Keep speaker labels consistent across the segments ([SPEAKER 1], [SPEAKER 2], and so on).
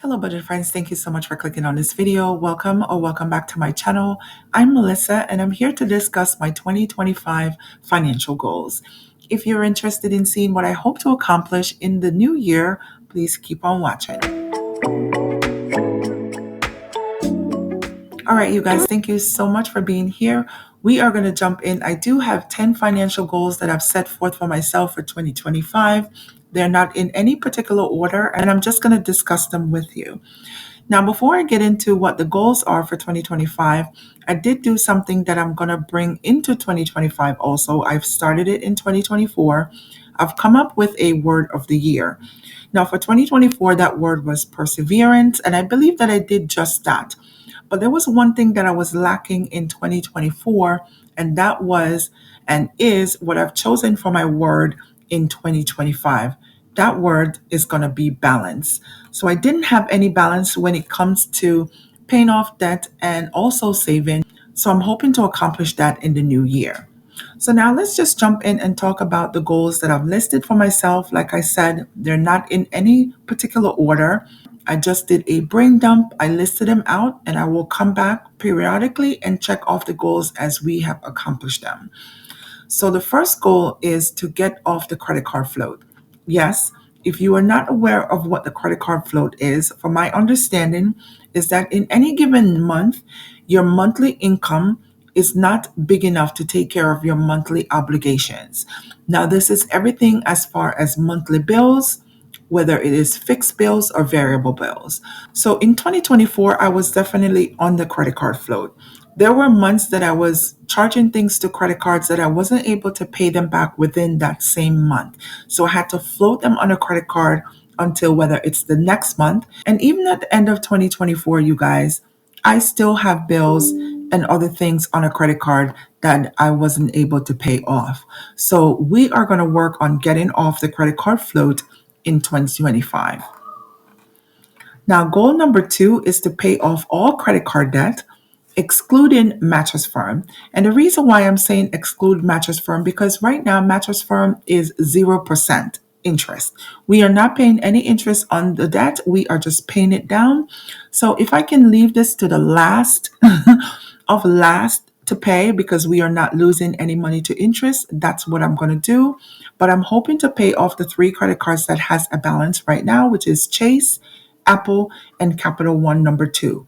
[SPEAKER 1] Hello, budget friends. Thank you so much for clicking on this video. Welcome or welcome back to my channel. I'm Melissa and I'm here to discuss my 2025 financial goals. If you're interested in seeing what I hope to accomplish in the new year, please keep on watching. All right, you guys, thank you so much for being here. We are going to jump in. I do have 10 financial goals that I've set forth for myself for 2025. They're not in any particular order, and I'm just going to discuss them with you. Now, before I get into what the goals are for 2025, I did do something that I'm going to bring into 2025 also. I've started it in 2024. I've come up with a word of the year. Now, for 2024, that word was perseverance, and I believe that I did just that. But there was one thing that I was lacking in 2024, and that was and is what I've chosen for my word in 2025. That word is going to be balance. So I didn't have any balance when it comes to paying off debt and also saving. So I'm hoping to accomplish that in the new year. So now let's just jump in and talk about the goals that I've listed for myself. Like I said, they're not in any particular order. I just did a brain dump. I listed them out and I will come back periodically and check off the goals as we have accomplished them. So the first goal is to get off the credit card float. Yes, if you are not aware of what the credit card float is, from my understanding, is that in any given month, your monthly income is not big enough to take care of your monthly obligations. Now, this is everything as far as monthly bills, whether it is fixed bills or variable bills. So in 2024, I was definitely on the credit card float. There were months that I was charging things to credit cards that I wasn't able to pay them back within that same month. So I had to float them on a credit card until whether it's the next month. And even at the end of 2024, you guys, I still have bills and other things on a credit card that I wasn't able to pay off. So we are going to work on getting off the credit card float in 2025. Now, goal number 2 is to pay off all credit card debt, excluding Mattress Firm. And the reason why I'm saying exclude Mattress Firm, because right now Mattress Firm is 0% interest. We are not paying any interest on the debt. We are just paying it down. So if I can leave this to the last of last to pay because we are not losing any money to interest, that's what I'm going to do. But I'm hoping to pay off the 3 credit cards that has a balance right now, which is Chase, Apple, and Capital One number 2.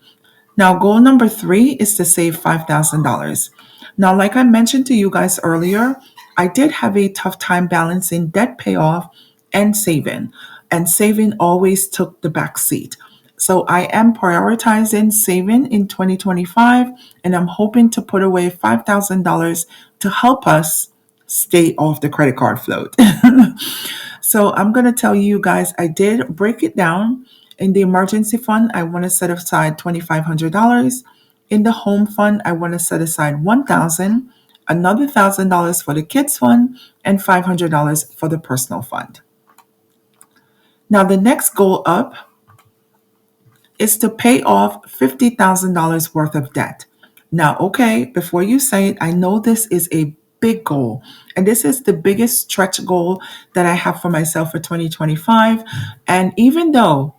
[SPEAKER 1] Now, goal number 3 is to save $5,000. Now, like I mentioned to you guys earlier, I did have a tough time balancing debt payoff and saving always took the back seat. So I am prioritizing saving in 2025, and I'm hoping to put away $5,000 to help us stay off the credit card float. So I'm going to tell you guys, I did break it down. In the emergency fund, I want to set aside $2,500. In the home fund, I want to set aside $1,000, another $1,000 for the kids fund, and $500 for the personal fund. Now, the next goal up is to pay off $50,000 worth of debt. Now, okay, before you say it, I know this is a big goal, and this is the biggest stretch goal that I have for myself for 2025. And even though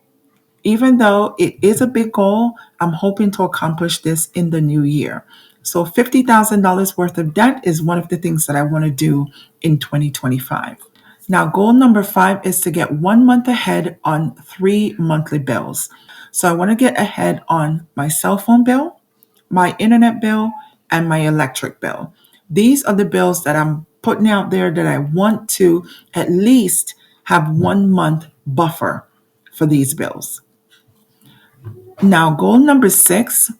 [SPEAKER 1] it is a big goal, I'm hoping to accomplish this in the new year. So $50,000 worth of debt is one of the things that I want to do in 2025. Now, goal number 5 is to get 1 month ahead on 3 monthly bills. So I want to get ahead on my cell phone bill, my internet bill, and my electric bill. These are the bills that I'm putting out there that I want to at least have 1 month buffer for these bills. Now, goal number 6,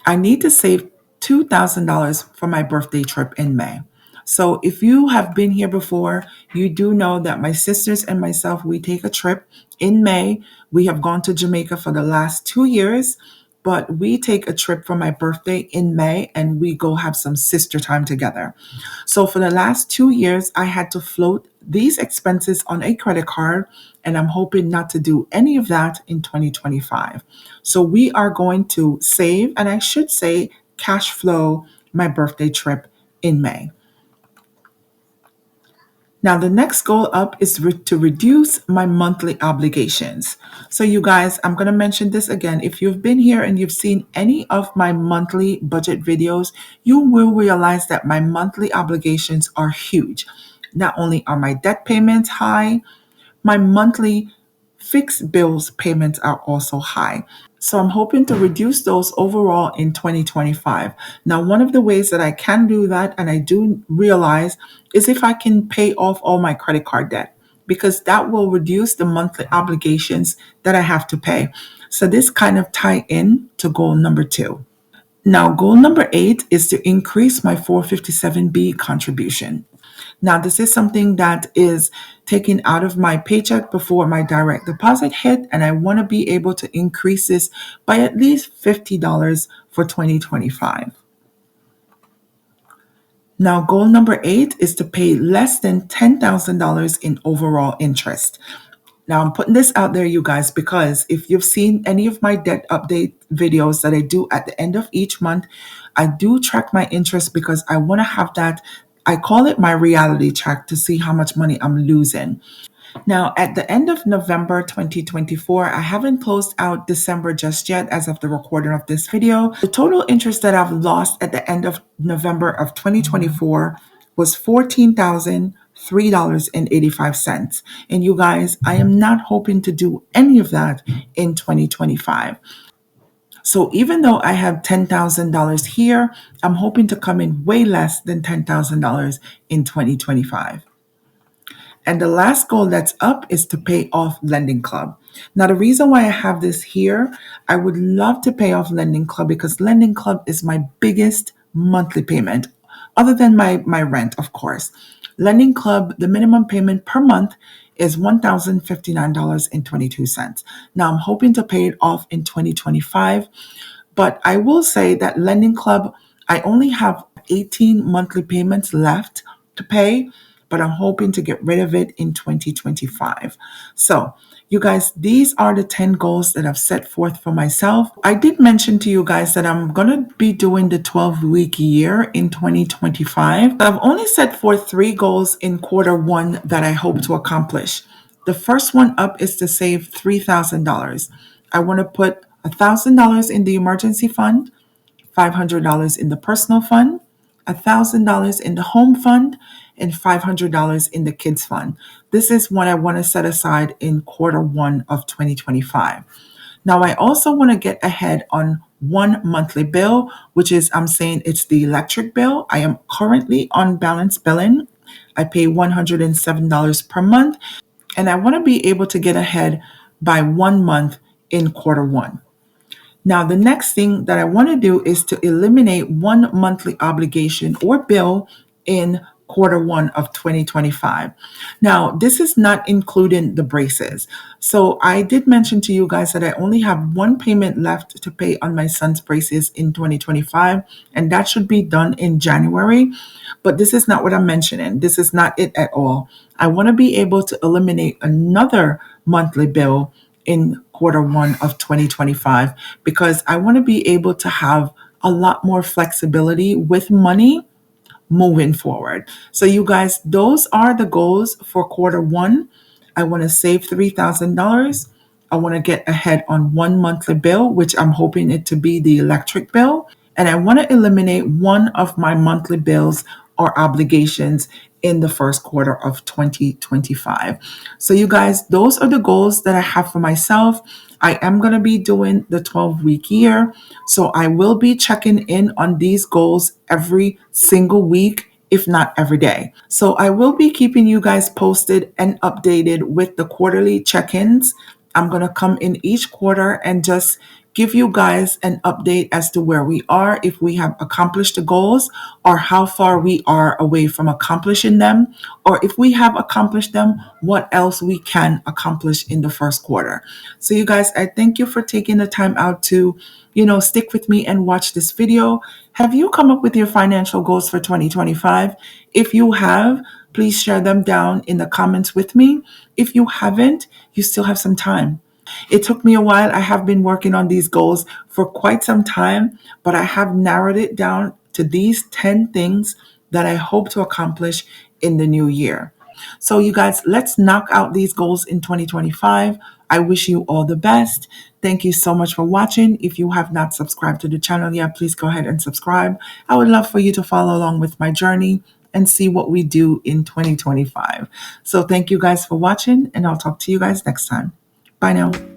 [SPEAKER 1] I need to save $2,000 for my birthday trip in May. So if you have been here before, you do know that my sisters and myself, we take a trip in May. We have gone to Jamaica for the last 2 years, but we take a trip for my birthday in May and we go have some sister time together. So for the last 2 years, I had to float these expenses on a credit card, and I'm hoping not to do any of that in 2025. So we are going to save, and I should say cash flow my birthday trip in May. Now, the next goal up is to reduce my monthly obligations. So, you guys, I'm going to mention this again. If you've been here and you've seen any of my monthly budget videos, you will realize that my monthly obligations are huge. Not only are my debt payments high, my monthly fixed bills payments are also high. So I'm hoping to reduce those overall in 2025. Now, one of the ways that I can do that, and I do realize, is if I can pay off all my credit card debt, because that will reduce the monthly obligations that I have to pay. So this kind of tie in to goal number 2. Now, goal number 8 is to increase my 457B contribution. Now, this is something that is taken out of my paycheck before my direct deposit hit, and I want to be able to increase this by at least $50 for 2025. Now, goal number 8 is to pay less than $10,000 in overall interest. Now, I'm putting this out there, you guys, because if you've seen any of my debt update videos that I do at the end of each month, I do track my interest because I want to have that. I call it my reality check to see how much money I'm losing. Now, at the end of November 2024, I haven't closed out December just yet as of the recording of this video. The total interest that I've lost at the end of November of 2024 was $14,003.85. And you guys, I am not hoping to do any of that in 2025. So even though I have $10,000 here, I'm hoping to come in way less than $10,000 in 2025. And the last goal that's up is to pay off Lending Club. Now, the reason why I have this here, I would love to pay off Lending Club because Lending Club is my biggest monthly payment, other than my rent, of course. Lending Club, the minimum payment per month is $1,059.22. Now, I'm hoping to pay it off in 2025. But I will say that Lending Club, I only have 18 monthly payments left to pay, but I'm hoping to get rid of it in 2025. So, you guys, these are the 10 goals that I've set forth for myself. I did mention to you guys that I'm going to be doing the 12-week year in 2025. I've only set forth 3 goals in quarter 1 that I hope to accomplish. The first one up is to save $3,000. I want to put $1,000 in the emergency fund, $500 in the personal fund, $1,000 in the home fund, and $500 in the kids fund. This is what I want to set aside in quarter 1 of 2025. Now, I also want to get ahead on one monthly bill, which is, I'm saying it's the electric bill. I am currently on balance billing. I pay $107 per month, and I want to be able to get ahead by 1 month in quarter 1. Now, the next thing that I want to do is to eliminate one monthly obligation or bill in quarter 1 of 2025. Now, this is not including the braces. So I did mention to you guys that I only have one payment left to pay on my son's braces in 2025, and that should be done in January. But this is not what I'm mentioning. This is not it at all. I want to be able to eliminate another monthly bill in quarter 1 of 2025 because I want to be able to have a lot more flexibility with money moving forward. So, you guys, those are the goals for quarter 1. I want to save $3,000. I want to get ahead on one monthly bill, which I'm hoping it to be the electric bill. And I want to eliminate one of my monthly bills or obligations in the first quarter of 2025. So, you guys, those are the goals that I have for myself. I am going to be doing the 12-week year. So, I will be checking in on these goals every single week, if not every day. So, I will be keeping you guys posted and updated with the quarterly check ins. I'm going to come in each quarter and just give you guys an update as to where we are, if we have accomplished the goals, or how far we are away from accomplishing them, or if we have accomplished them, what else we can accomplish in the first quarter. So, you guys, I thank you for taking the time out to, stick with me and watch this video. Have you come up with your financial goals for 2025? If you have, please share them down in the comments with me. If you haven't, you still have some time. It took me a while. I have been working on these goals for quite some time, but I have narrowed it down to these 10 things that I hope to accomplish in the new year. So you guys, let's knock out these goals in 2025. I wish you all the best. Thank you so much for watching. If you have not subscribed to the channel yet, please go ahead and subscribe. I would love for you to follow along with my journey and see what we do in 2025. So thank you guys for watching, and I'll talk to you guys next time. Bye now.